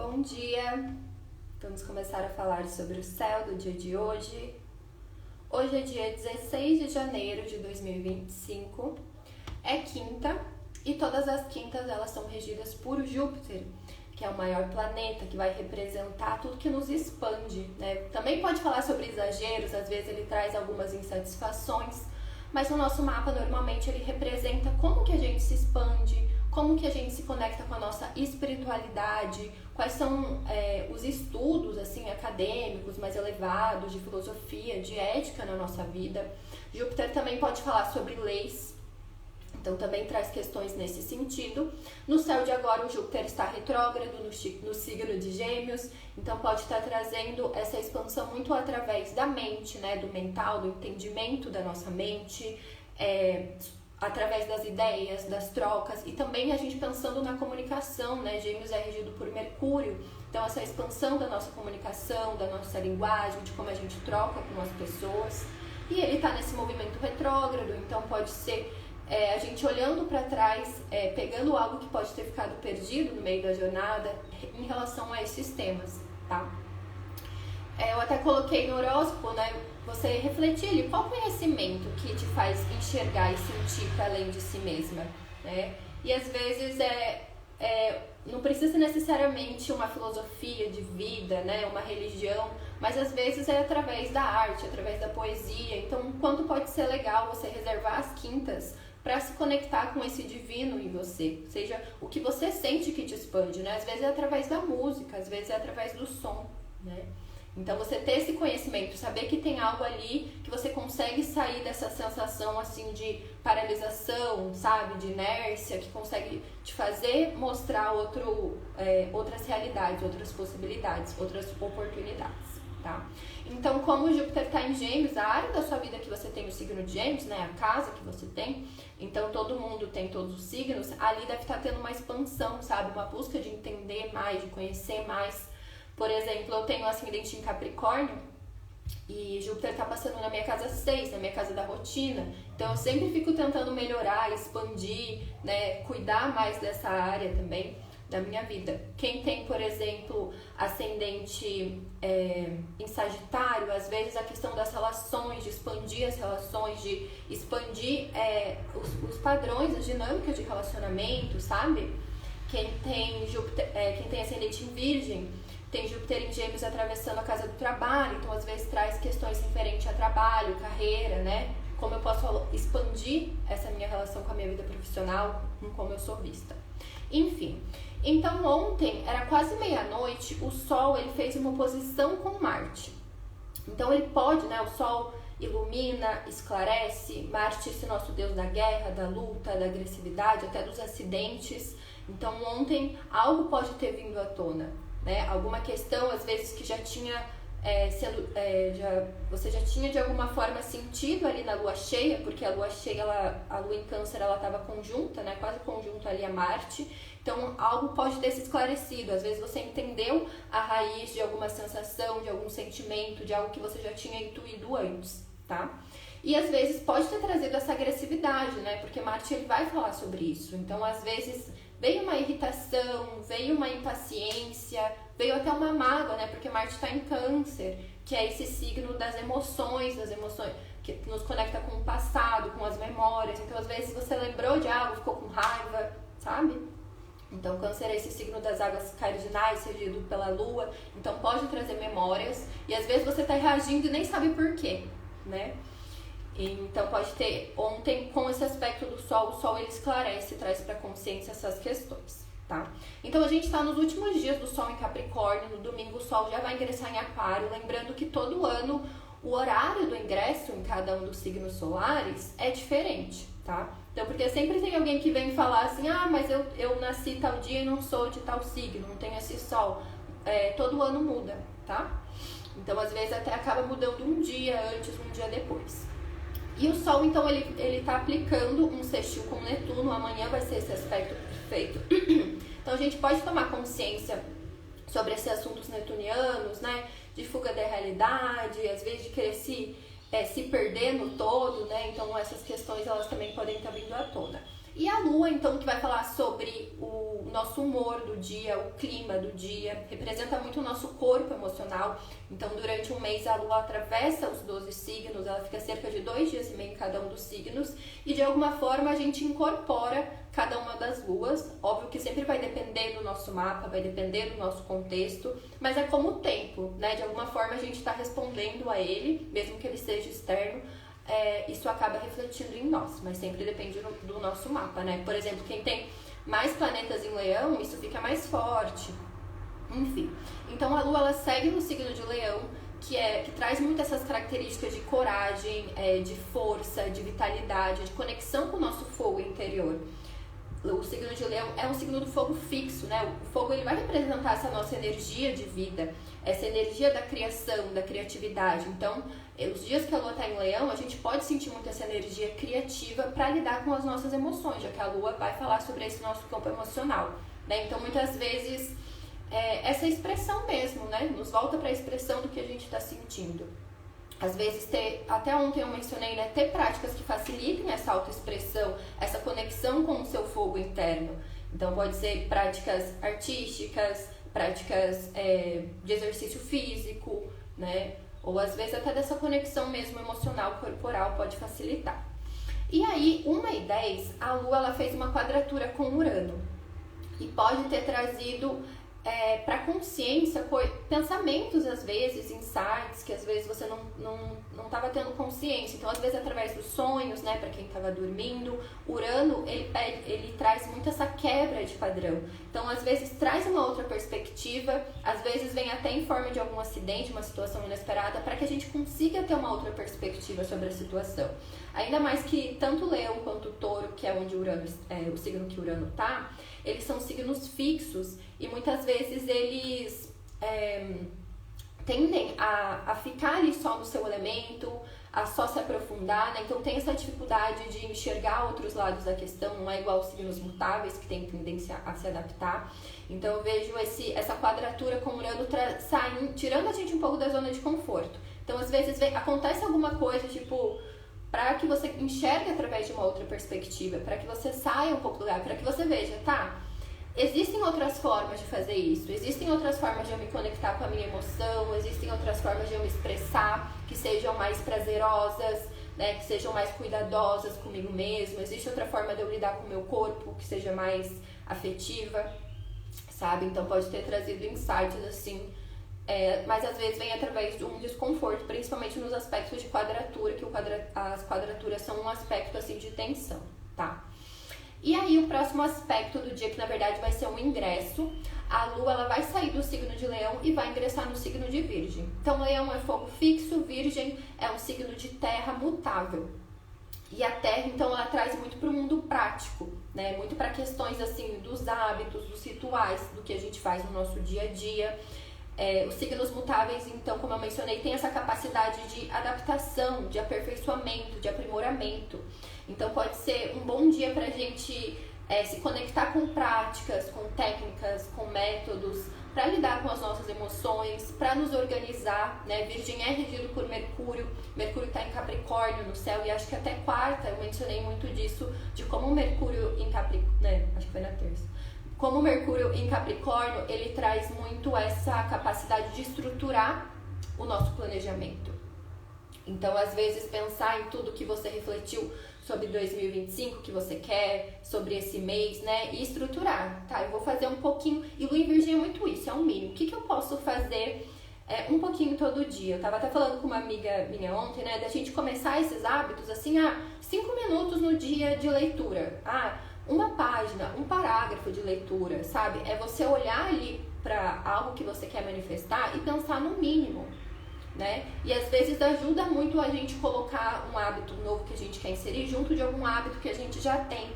bom dia! Vamos começar a falar sobre o céu do dia de hoje. Hoje é dia 16 de janeiro de 2025, é quinta e todas as quintas elas são regidas por Júpiter, que é o maior planeta, que vai representar tudo que nos expande, né? Também pode falar sobre exageros, às vezes ele traz algumas insatisfações, mas no nosso mapa normalmente ele representa como que a gente se expande, como que a gente se conecta com a nossa espiritualidade, quais são os estudos assim, acadêmicos mais elevados, de filosofia, de ética na nossa vida. Júpiter também pode falar sobre leis, então também traz questões nesse sentido. No céu de agora o Júpiter está retrógrado no signo de Gêmeos, então pode estar trazendo essa expansão muito através da mente, né, do mental, do entendimento da nossa mente, através das ideias, das trocas e também a gente pensando na comunicação, né? Gêmeos é regido por Mercúrio, então essa expansão da nossa comunicação, da nossa linguagem, de como a gente troca com as pessoas. E ele está nesse movimento retrógrado, então pode ser a gente olhando para trás, pegando algo que pode ter ficado perdido no meio da jornada em relação a esses temas, tá? Eu até coloquei no horóscopo, né? Você refletir ali qual conhecimento que te faz enxergar e sentir para além de si mesma, né? E às vezes não precisa necessariamente uma filosofia de vida, né? Uma religião, mas às vezes é através da arte, através da poesia. Então, quanto pode ser legal você reservar as quintas para se conectar com esse divino em você, seja o que você sente que te expande, né? Às vezes é através da música, às vezes é através do som, né? Então você ter esse conhecimento, saber que tem algo ali que você consegue sair dessa sensação assim de paralisação, sabe, de inércia, que consegue te fazer mostrar outras realidades, outras possibilidades, outras oportunidades, tá? Então como o Júpiter está em Gêmeos, a área da sua vida que você tem o signo de Gêmeos, né, a casa que você tem, então todo mundo tem todos os signos, ali deve estar tendo uma expansão, sabe, uma busca de entender mais, de conhecer mais. Por exemplo, eu tenho ascendente em Capricórnio e Júpiter está passando na minha casa 6, na minha casa da rotina. Então eu sempre fico tentando melhorar, expandir, né, cuidar mais dessa área também da minha vida. Quem tem, por exemplo, ascendente em Sagitário, às vezes a questão das relações, de expandir as relações, de expandir os padrões, as dinâmicas de relacionamento, sabe? Quem tem ascendente em Virgem, tem Júpiter em Gêmeos atravessando a casa do trabalho, então às vezes traz questões referentes a trabalho, carreira, né? Como eu posso expandir essa minha relação com a minha vida profissional, com como eu sou vista. Enfim, então ontem, era quase meia-noite, o Sol ele fez uma oposição com Marte. Então ele pode, né? O Sol ilumina, esclarece, Marte esse nosso deus da guerra, da luta, da agressividade, até dos acidentes. Então ontem algo pode ter vindo à tona, né? Alguma questão, às vezes, que já tinha você já tinha de alguma forma sentido ali na lua cheia, porque a lua cheia, a lua em Câncer, ela estava conjunta, né? Quase conjunta ali a Marte. Então, algo pode ter se esclarecido. Às vezes você entendeu a raiz de alguma sensação, de algum sentimento, de algo que você já tinha intuído antes, tá? E às vezes pode ter trazido essa agressividade, né? Porque Marte ele vai falar sobre isso. Então, às vezes veio uma irritação, veio uma impaciência, veio até uma mágoa, né? Porque Marte está em Câncer, que é esse signo das emoções que nos conecta com o passado, com as memórias. Então, às vezes você lembrou de algo, ficou com raiva, sabe? Então, Câncer é esse signo das águas cardinais, regido pela Lua. Então, pode trazer memórias. E às vezes você está reagindo e nem sabe por quê, né? Então pode ter, ontem com esse aspecto do Sol, o Sol ele esclarece, traz para consciência essas questões, tá? Então a gente está nos últimos dias do Sol em Capricórnio, no domingo o Sol já vai ingressar em Aquário, lembrando que todo ano o horário do ingresso em cada um dos signos solares é diferente, tá? Então porque sempre tem alguém que vem falar assim, mas eu nasci tal dia e não sou de tal signo, não tenho esse Sol, todo ano muda, tá? Então às vezes até acaba mudando um dia antes, um dia depois. E o Sol, então, ele tá aplicando um sextil com Netuno, amanhã vai ser esse aspecto perfeito. Então, a gente pode tomar consciência sobre esses assuntos netunianos, né? De fuga da realidade, às vezes de querer se perder no todo, né? Então, essas questões, elas também podem estar vindo à tona. E a lua, então, que vai falar sobre o nosso humor do dia, o clima do dia, representa muito o nosso corpo emocional. Então, durante um mês, a lua atravessa os 12 signos, ela fica cerca de 2 dias e meio em cada um dos signos, e de alguma forma a gente incorpora cada uma das luas. Óbvio que sempre vai depender do nosso mapa, vai depender do nosso contexto, mas é como o tempo, né? De alguma forma a gente está respondendo a ele, mesmo que ele seja externo. Isso acaba refletindo em nós, mas sempre depende do nosso mapa, né? Por exemplo, quem tem mais planetas em Leão, isso fica mais forte. Enfim, então a Lua ela segue no signo de Leão, que traz muito essas características de coragem, de força, de vitalidade, de conexão com o nosso fogo interior. O signo de Leão é um signo do fogo fixo, né? O fogo ele vai representar essa nossa energia de vida, essa energia da criação, da criatividade. Então, os dias que a Lua está em Leão, a gente pode sentir muito essa energia criativa para lidar com as nossas emoções, já que a Lua vai falar sobre esse nosso campo emocional, né? Então, muitas vezes, essa expressão mesmo, né? Nos volta para a expressão do que a gente está sentindo. Às vezes, até ontem eu mencionei, né, ter práticas que facilitem essa autoexpressão, essa conexão com o seu fogo interno. Então, pode ser práticas artísticas, práticas de exercício físico, né? Ou às vezes até dessa conexão mesmo emocional, corporal, pode facilitar. E aí, 1h10, a Lua ela fez uma quadratura com Urano. E pode ter trazido para a consciência pensamentos, às vezes, insights, que às vezes você não estava tendo consciência. Então, às vezes, através dos sonhos, né, para quem estava dormindo, Urano, ele traz muito essa quebra de padrão. Então, às vezes, traz uma outra perspectiva, às vezes vem até em forma de algum acidente, uma situação inesperada, para que a gente consiga ter uma outra perspectiva sobre a situação. Ainda mais que tanto o Leão quanto o Touro, que é onde o signo que Urano está, eles são signos fixos e muitas vezes eles tendem a ficar ali só no seu elemento, a só se aprofundar, né? Então tem essa dificuldade de enxergar outros lados da questão, não é igual aos signos mutáveis que têm tendência a se adaptar. Então eu vejo essa quadratura com Urano tirando a gente um pouco da zona de conforto. Então às vezes acontece alguma coisa tipo para que você enxergue através de uma outra perspectiva, para que você saia um pouco do lugar, para que você veja, tá? Existem outras formas de fazer isso, existem outras formas de eu me conectar com a minha emoção, existem outras formas de eu me expressar que sejam mais prazerosas, né, que sejam mais cuidadosas comigo mesmo, existe outra forma de eu lidar com o meu corpo que seja mais afetiva, sabe? Então pode ter trazido insights assim, mas às vezes vem através de um desconforto, principalmente nos aspectos de quadratura, que as quadraturas são um aspecto assim de tensão, tá? E aí o próximo aspecto do dia, que na verdade vai ser um ingresso, a Lua ela vai sair do signo de Leão e vai ingressar no signo de Virgem. Então Leão é fogo fixo, Virgem é um signo de terra mutável. E a Terra, então, ela traz muito para o mundo prático, né? Muito para questões assim dos hábitos, dos rituais, do que a gente faz no nosso dia a dia. Os signos mutáveis, então, como eu mencionei, têm essa capacidade de adaptação, de aperfeiçoamento, de aprimoramento. Então, pode ser um bom dia para a gente se conectar com práticas, com técnicas, com métodos, para lidar com as nossas emoções, para nos organizar, né? Virgem é regido por Mercúrio, Mercúrio está em Capricórnio no céu, e acho que até quarta eu mencionei muito disso, de como o Mercúrio em Capricórnio, né? Acho que foi na terça. Como o Mercúrio em Capricórnio, ele traz muito essa capacidade de estruturar o nosso planejamento. Então, às vezes, pensar em tudo que você refletiu sobre 2025, que você quer, sobre esse mês, né? E estruturar, tá? Eu vou fazer um pouquinho, e Lua em Virgem é muito isso, é um mínimo. O que eu posso fazer um pouquinho todo dia? Eu tava até falando com uma amiga minha ontem, né? Da gente começar esses hábitos, assim, 5 minutos no dia de leitura. Uma página, um parágrafo de leitura, sabe? É você olhar ali para algo que você quer manifestar e pensar no mínimo, né? E às vezes ajuda muito a gente colocar um hábito novo que a gente quer inserir junto de algum hábito que a gente já tem,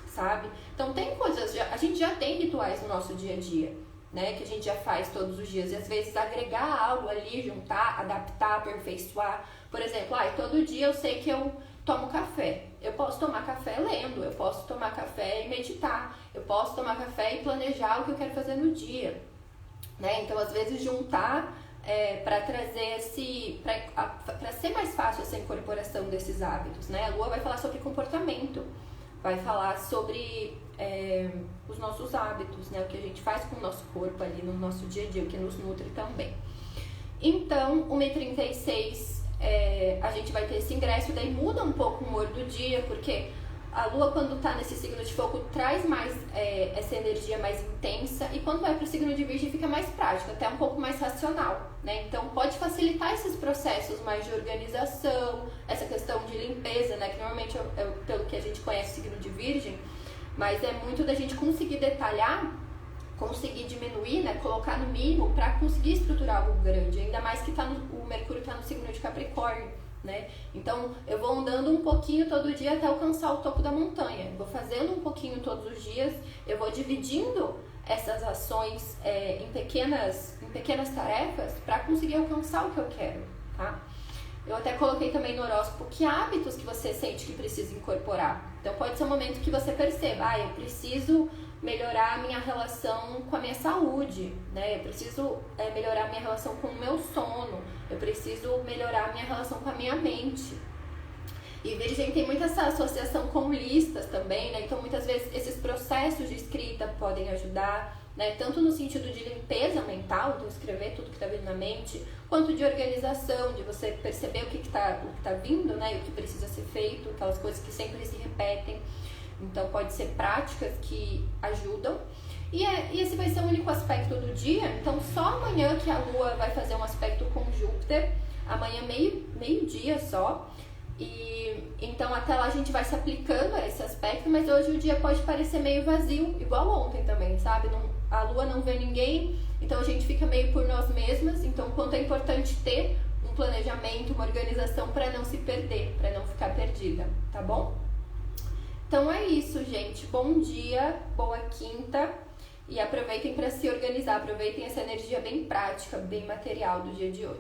sabe? Então tem coisas, a gente já tem rituais no nosso dia a dia, né? Que a gente já faz todos os dias. E às vezes agregar algo ali, juntar, adaptar, aperfeiçoar. Por exemplo, todo dia eu sei que eu tomo café. Eu posso tomar café lendo, eu posso tomar café e meditar, eu posso tomar café e planejar o que eu quero fazer no dia, né? Então, às vezes, juntar para trazer para ser mais fácil essa incorporação desses hábitos, né? A Lua vai falar sobre comportamento, vai falar sobre os nossos hábitos, né? O que a gente faz com o nosso corpo ali no nosso dia a dia, o que nos nutre também. Então, 1h36, a gente vai ter esse ingresso, daí muda um pouco o humor do dia, porque a Lua, quando tá nesse signo de fogo, traz mais essa energia mais intensa, e quando vai pro signo de Virgem fica mais prático, até um pouco mais racional, né? Então pode facilitar esses processos mais de organização, essa questão de limpeza, né? Que normalmente pelo que a gente conhece o signo de Virgem, mas é muito da gente conseguir detalhar, conseguir diminuir, né? Colocar no mínimo para conseguir estruturar algo grande, ainda mais que o Mercúrio tá no signo de Capricórnio, né? Então eu vou andando um pouquinho todo dia até alcançar o topo da montanha, eu vou fazendo um pouquinho todos os dias, eu vou dividindo essas ações em pequenas tarefas para conseguir alcançar o que eu quero, tá? Eu até coloquei também no horóscopo que hábitos que você sente que precisa incorporar. Então pode ser um momento que você perceba, eu preciso melhorar a minha relação com a minha saúde, né? Eu preciso melhorar a minha relação com o meu sono, eu preciso melhorar a minha relação com a minha mente. E Virgem tem muita essa associação com listas também, né? Então muitas vezes esses processos de escrita podem ajudar, né? Tanto no sentido de limpeza mental, então escrever tudo que está vindo na mente, quanto de organização, de você perceber o que tá vindo, né? E o que precisa ser feito, aquelas coisas que sempre se repetem. Então pode ser práticas que ajudam. E esse vai ser o único aspecto do dia. Então só amanhã que a Lua vai fazer um aspecto com Júpiter. Amanhã meio-dia só. E então até lá a gente vai se aplicando a esse aspecto. Mas hoje o dia pode parecer meio vazio, igual ontem também, sabe? A Lua não vê ninguém, então a gente fica meio por nós mesmas. Então quanto é importante ter um planejamento, uma organização para não se perder, para não ficar perdida, tá bom? Então é isso, gente. Bom dia, boa quinta e aproveitem para se organizar, aproveitem essa energia bem prática, bem material do dia de hoje.